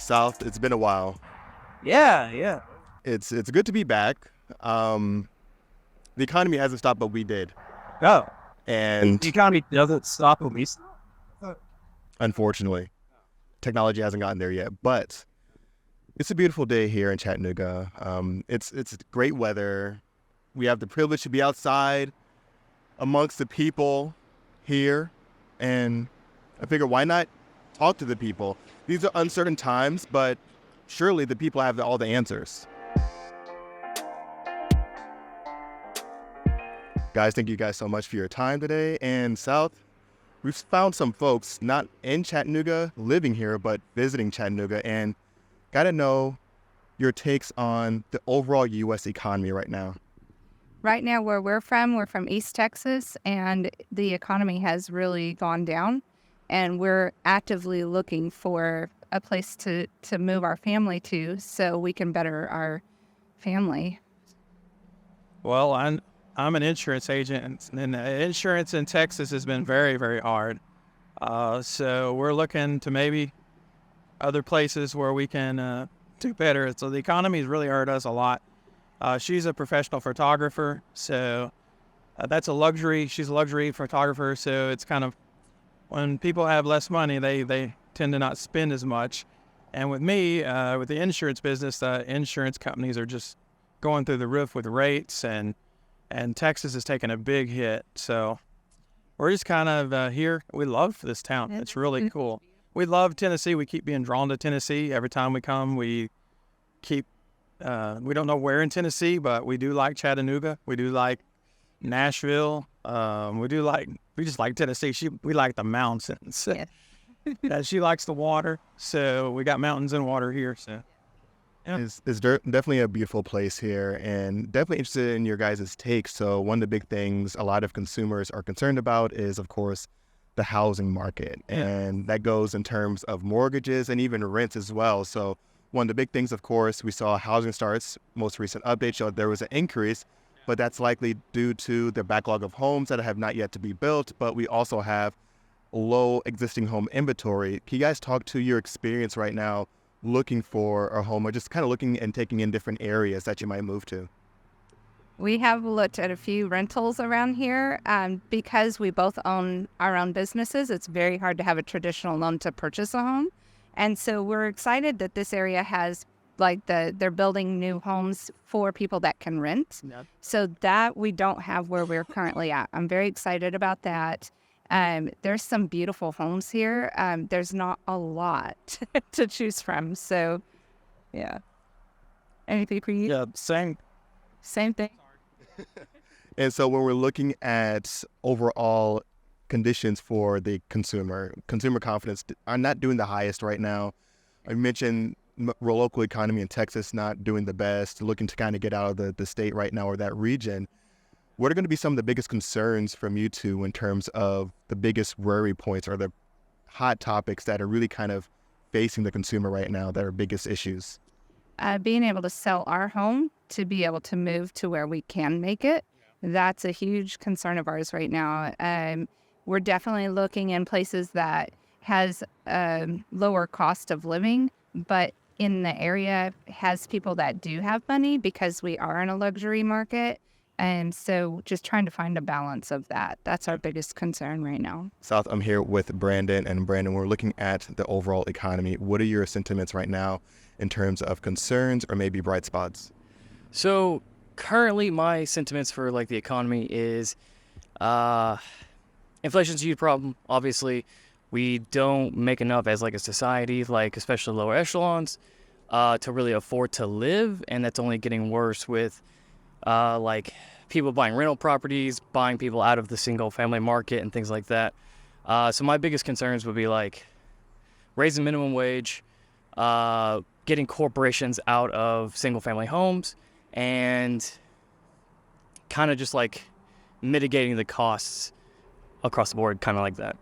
South, it's been a while. Yeah. It's good to be back. The economy hasn't stopped, but we did. Oh, And the economy doesn't stop when we stop. unfortunately, technology hasn't gotten there yet. But it's a beautiful day here in Chattanooga. It's great weather. We have the privilege to be outside amongst the people here. And I figure, why not talk to the people? These are uncertain times, but surely the people have all the answers. Guys, thank you guys so much for your time today. And South, we've found some folks not in Chattanooga living here, but visiting Chattanooga, and got to know your takes on the overall U.S. economy right now. Right now, where we're from East Texas, and the economy has really gone down, and we're actively looking for a place to move our family to so we can better our family. Well, I'm an insurance agent, and insurance in Texas has been very, very hard. So we're looking to maybe other places where we can do better. So the economy has really hurt us a lot. She's a professional photographer, so that's a luxury. She's a luxury photographer, so it's kind of, when people have less money, they tend to not spend as much. And with me, with the insurance business, the insurance companies are just going through the roof with rates, and Texas is taking a big hit. So we're just kind of here. We love this town. It's really cool. We love Tennessee. We keep being drawn to Tennessee. Every time we come, we don't know where in Tennessee, but we do like Chattanooga. We do like Nashville. We just like Tennessee. We like the mountains. Yeah. She likes the water. So we got mountains and water here. So yeah. It's definitely a beautiful place here, and definitely interested in your guys' takes. So one of the big things a lot of consumers are concerned about is, of course, the housing market. Yeah. And that goes in terms of mortgages and even rents as well. So one of the big things, of course, we saw housing starts. Most recent update showed there was an increase, but that's likely due to the backlog of homes that have not yet to be built. But we also have low existing home inventory. Can you guys talk to your experience right now looking for a home, or just kind of looking and taking in different areas that you might move to? We have looked at a few rentals around here. Because we both own our own businesses, it's very hard to have a traditional loan to purchase a home. And so we're excited that this area has, they're building new homes for people that can rent. Yep. So that we don't have where we're currently at. I'm very excited about that. There's some beautiful homes here. There's not a lot to choose from. So, yeah. Anything for you? Yeah, same. Same thing. And so when we're looking at overall conditions for the consumer confidence are not doing the highest right now. I mentioned local economy in Texas not doing the best, looking to kind of get out of the state right now or that region. What are going to be some of the biggest concerns from you two in terms of the biggest worry points or the hot topics that are really kind of facing the consumer right now that are biggest issues? Being able to sell our home to be able to move to where we can make it, that's a huge concern of ours right now. We're definitely looking in places that has lower cost of living, but in the area has people that do have money because we are in a luxury market. And so just trying to find a balance of that. That's our biggest concern right now. South, I'm here with Brandon. And Brandon, we're looking at the overall economy. What are your sentiments right now in terms of concerns or maybe bright spots? So currently my sentiments for the economy is inflation's a huge problem. Obviously, we don't make enough as a society, especially lower echelons, to really afford to live. And that's only getting worse with people buying rental properties, buying people out of the single family market and things like that. So my biggest concerns would be raising minimum wage, getting corporations out of single family homes, and kind of just mitigating the costs across the board, kind of like that.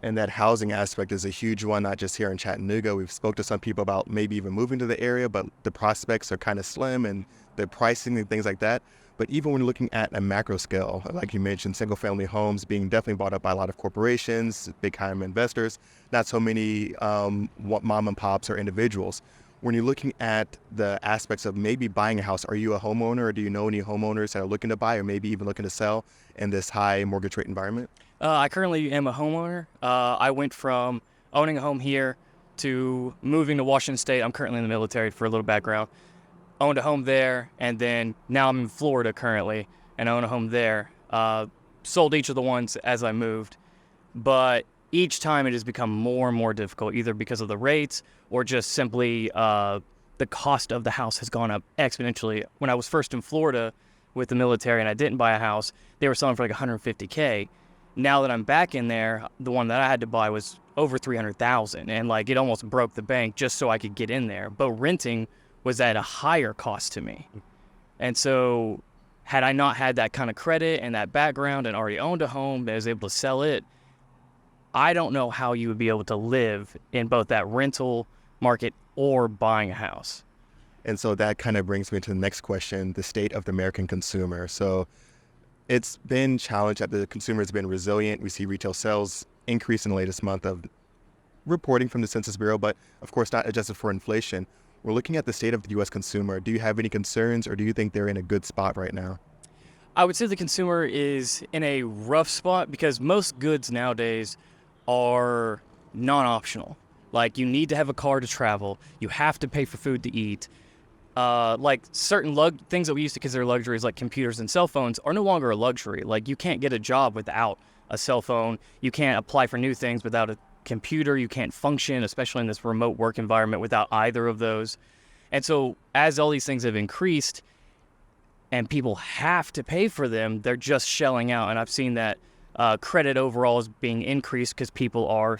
And that housing aspect is a huge one, not just here in Chattanooga. We've spoke to some people about maybe even moving to the area, but the prospects are kind of slim and the pricing and things like that. But even when looking at a macro scale, like you mentioned, single family homes being definitely bought up by a lot of corporations, big time investors, not so many mom and pops or individuals. When you're looking at the aspects of maybe buying a house, are you a homeowner, or do you know any homeowners that are looking to buy or maybe even looking to sell in this high mortgage rate environment? I currently am a homeowner. I went from owning a home here to moving to Washington State. I'm currently in the military for a little background. Owned a home there, and then now I'm in Florida currently, and I own a home there. Sold each of the ones as I moved, but each time it has become more and more difficult, either because of the rates or just simply the cost of the house has gone up exponentially. When I was first in Florida with the military and I didn't buy a house, they were selling for like $150K. Now that I'm back in there, the one that I had to buy was over $300,000, and like it almost broke the bank just so I could get in there. But renting was at a higher cost to me. And so had I not had that kind of credit and that background and already owned a home and was able to sell it, I don't know how you would be able to live in both that rental market or buying a house. And so that kind of brings me to the next question, the state of the American consumer. So it's been challenged that the consumer has been resilient. We see retail sales increase in the latest month of reporting from the Census Bureau, but of course not adjusted for inflation. We're looking at the state of the U.S. consumer. Do you have any concerns, or do you think they're in a good spot right now? I would say the consumer is in a rough spot because most goods nowadays are non-optional. Like, you need to have a car to travel. You have to pay for food to eat. Like certain things that we used to consider luxuries, like computers and cell phones, are no longer a luxury. Like, you can't get a job without a cell phone. You can't apply for new things without a computer. You can't function, especially in this remote work environment, without either of those. And so as all these things have increased and people have to pay for them, they're just shelling out. And I've seen that credit overall is being increased because people are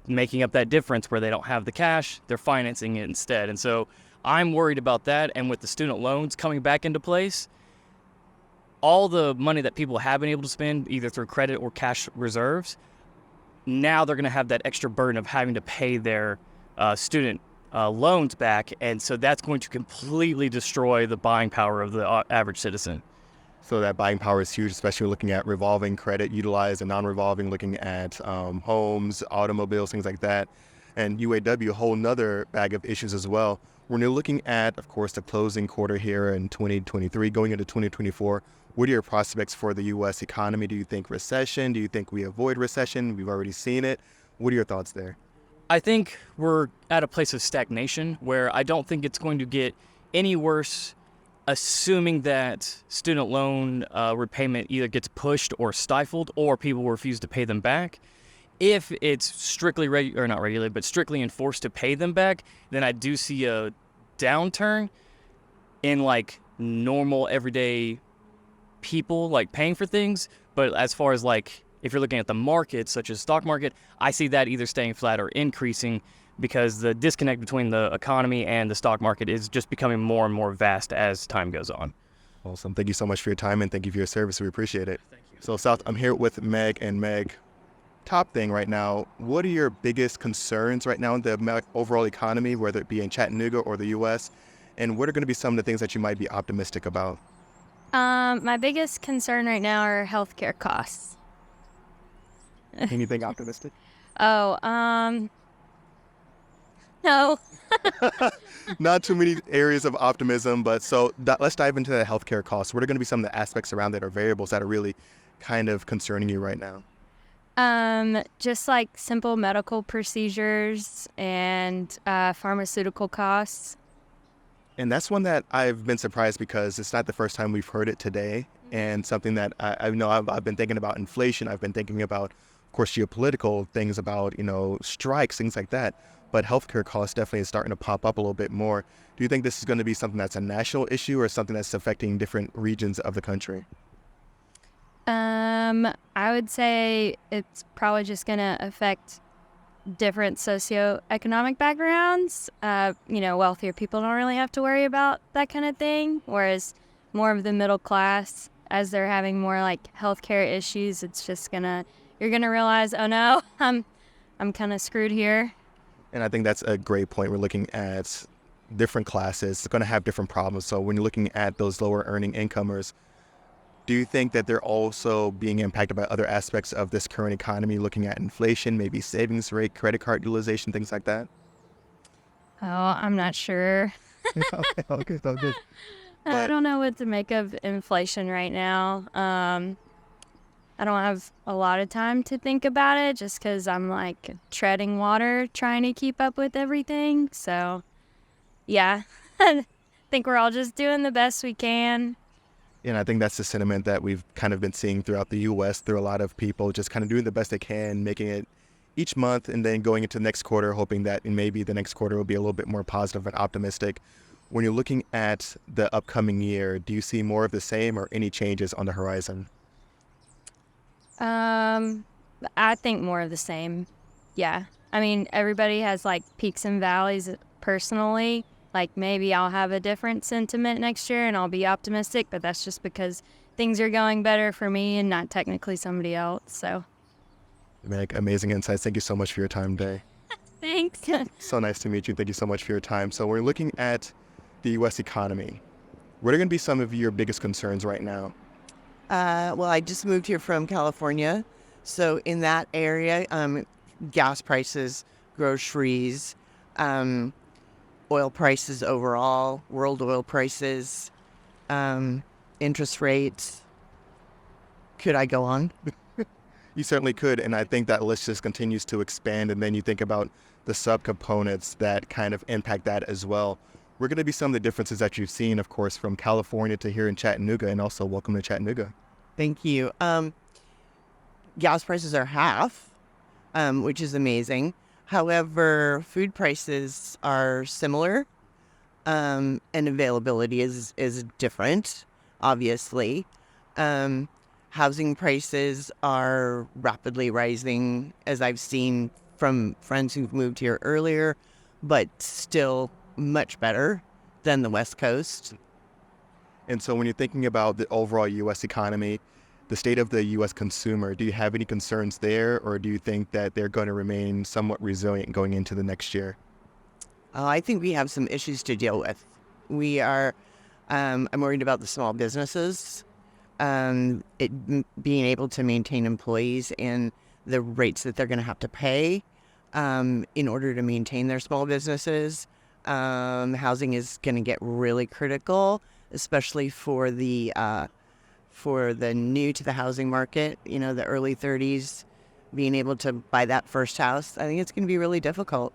making up that difference where they don't have the cash, they're financing it instead. And so I'm worried about that. And with the student loans coming back into place, all the money that people have been able to spend either through credit or cash reserves, now they're going to have that extra burden of having to pay their student loans back. And so that's going to completely destroy the buying power of the average citizen. So that buying power is huge, especially looking at revolving credit utilized and non-revolving, looking at homes, automobiles, things like that. And UAW, a whole nother bag of issues as well. When you're looking at, of course, the closing quarter here in 2023, going into 2024, what are your prospects for the U.S. economy? Do you think recession? Do you think we avoid recession? We've already seen it. What are your thoughts there? I think we're at a place of stagnation where I don't think it's going to get any worse, assuming that student loan repayment either gets pushed or stifled or people refuse to pay them back. If it's strictly not regulated, but strictly enforced to pay them back, then I do see a downturn in like normal everyday people like paying for things. But as far as like if you're looking at the market, such as stock market, I see that either staying flat or increasing because the disconnect between the economy and the stock market is just becoming more and more vast as time goes on. Awesome. Thank you so much for your time and thank you for your service. We appreciate it. Thank you. So South, I'm here with Meg, and Meg, top thing right now, what are your biggest concerns right now in the overall economy, whether it be in Chattanooga or the U.S., and what are going to be some of the things that you might be optimistic about? My biggest concern right now are healthcare costs. Anything optimistic? No. Not too many areas of optimism, but so let's dive into the healthcare costs. What are going to be some of the aspects around that or variables that are really kind of concerning you right now? Just like simple medical procedures and pharmaceutical costs. And that's one that I've been surprised because it's not the first time we've heard it today, and something that I know I've been thinking about inflation. I've been thinking about, of course, geopolitical things about, strikes, things like that. But healthcare costs definitely is starting to pop up a little bit more. Do you think this is going to be something that's a national issue or something that's affecting different regions of the country? I would say it's probably just going to affect different socioeconomic backgrounds. Wealthier people don't really have to worry about that kind of thing, whereas more of the middle class, as they're having more like healthcare issues, it's just you're gonna realize, oh no, I'm kind of screwed here. And I think that's a great point. We're looking at different classes. It's going to have different problems. So when you're looking at those lower earning incomers, Do you think that they're also being impacted by other aspects of this current economy, looking at inflation, maybe savings rate, credit card utilization, things like that? Oh, I'm not sure. Okay, so good. I But don't know what to make of inflation right now. I don't have a lot of time to think about it just because I'm like treading water trying to keep up with everything. So, yeah, I think we're all just doing the best we can. and I think that's the sentiment that we've kind of been seeing throughout the U.S. through a lot of people just kind of doing the best they can, making it each month, and then going into the next quarter, hoping that maybe the next quarter will be a little bit more positive and optimistic. When you're looking at the upcoming year, do you see more of the same or any changes on the horizon? Um, I think more of the same. Yeah. I mean, everybody has like peaks and valleys personally. Like maybe I'll have a different sentiment next year and I'll be optimistic, but that's just because things are going better for me and not technically somebody else. So Meg, amazing insights. Thank you so much for your time today. thanks. So nice to meet you. Thank you so much for your time. So we're looking at the U.S. economy. What are going to be some of your biggest concerns right now? Well, I just moved here from California. So in that area, gas prices, groceries, oil prices overall, world oil prices, interest rates. Could I go on? You certainly could, and I think that list just continues to expand, and then you think about the subcomponents that kind of impact that as well. We're going to be some of the differences that you've seen, of course, from California to here in Chattanooga, and also welcome to Chattanooga. Thank you. Gas prices are half, which is amazing. However, food prices are similar, and availability is different, obviously. Housing prices are rapidly rising, as I've seen from friends who've moved here earlier, but still much better than the West Coast. And so when you're thinking about the overall U.S. economy, the state of the U.S. consumer, do you have any concerns there, or do you think that they're going to remain somewhat resilient going into the next year? I think we have some issues to deal with. I'm worried about the small businesses, being able to maintain employees and the rates that they're going to have to pay in order to maintain their small businesses. Housing is going to get really critical, especially for the new to the housing market, the early 30s, being able to buy that first house. I think it's going to be really difficult.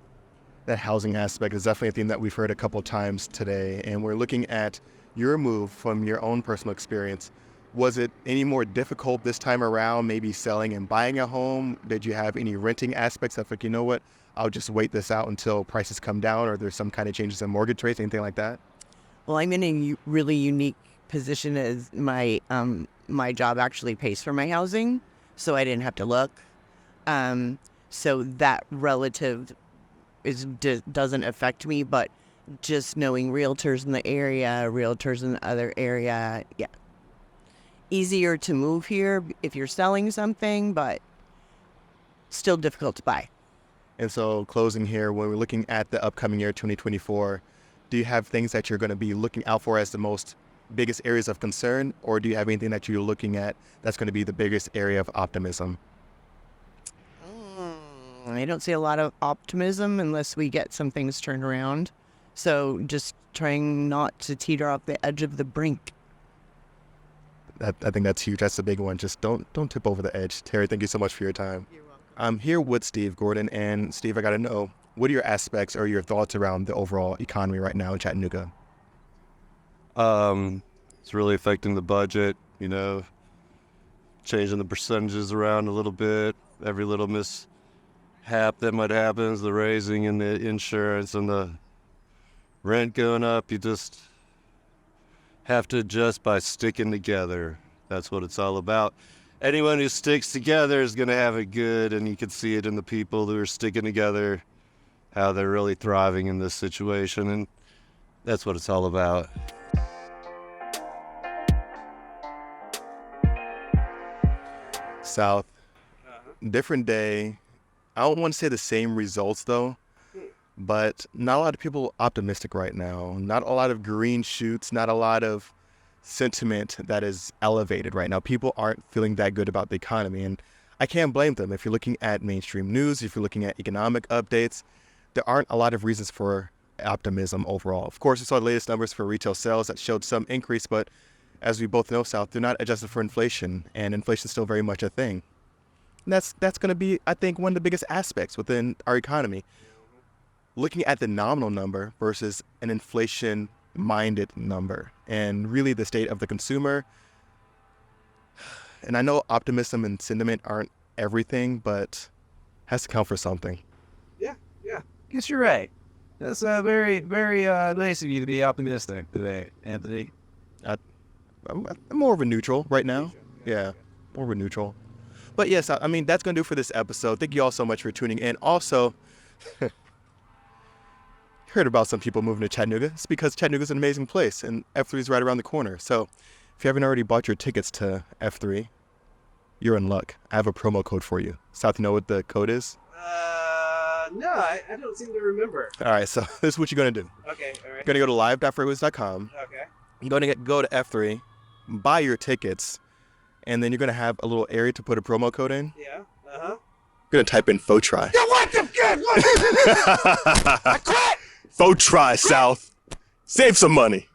That housing aspect is definitely a theme that we've heard a couple of times today, and we're looking at your move from your own personal experience. Was it any more difficult this time around, maybe selling and buying a home? Did you have any renting aspects of like, you know what, I'll just wait this out until prices come down, or there's some kind of changes in mortgage rates, anything like that? Well, I'm in a really unique position as my job actually pays for my housing, so I didn't have to look. So that relative doesn't affect me, but just knowing realtors in the area, realtors in the other area, yeah. Easier to move here if you're selling something, but still difficult to buy. And so closing here, when we're looking at the upcoming year, 2024, do you have things that you're going to be looking out for as the most biggest areas of concern, or do you have anything that you're looking at that's going to be the biggest area of optimism? I don't see a lot of optimism unless we get some things turned around. So just trying not to teeter off the edge of the brink. I think that's huge. That's the big one. Just don't tip over the edge. Terry, thank you so much for your time. You're welcome. I'm here with Steve Gordon, and Steve, I got to know, what are your aspects or your thoughts around the overall economy right now in Chattanooga? It's really affecting the budget, changing the percentages around a little bit. Every little mishap that might happen, the raising in the insurance and the rent going up, you just have to adjust by sticking together. That's what it's all about. Anyone who sticks together is going to have it good, and you can see it in the people who are sticking together, how they're really thriving in this situation, and that's what it's all about. South, different day. I don't want to say the same results though, but not a lot of people optimistic right now. Not a lot of green shoots, not a lot of sentiment that is elevated right now. People aren't feeling that good about the economy, and I can't blame them. If you're looking at mainstream news, if you're looking at economic updates, there aren't a lot of reasons for optimism overall. Of course, we saw the latest numbers for retail sales that showed some increase, but as we both know, South, they're not adjusted for inflation, and inflation is still very much a thing. And that's going to be, I think, one of the biggest aspects within our economy. Looking at the nominal number versus an inflation-minded number, and really the state of the consumer. And I know optimism and sentiment aren't everything, but has to count for something. Yeah. Guess you're right. That's very, very nice of you to be optimistic today, Anthony. I'm more of a neutral right now. Yeah, more of a neutral. But yes, I mean, that's going to do for this episode. Thank you all so much for tuning in. Also, heard about some people moving to Chattanooga. It's because Chattanooga's an amazing place, and F3 is right around the corner. So if you haven't already bought your tickets to F3, you're in luck. I have a promo code for you. South, you know what the code is? No, I don't seem to remember. All right, so this is what you're going to do. Okay, all right. You're going to go to live.freightwaves.com. Okay. You're going to go to F3, buy your tickets, and then you're going to have a little area to put a promo code in. Yeah, You're going to type in FOTRY. Yeah, what the good? What? I quit! FOTRY, South. Save some money.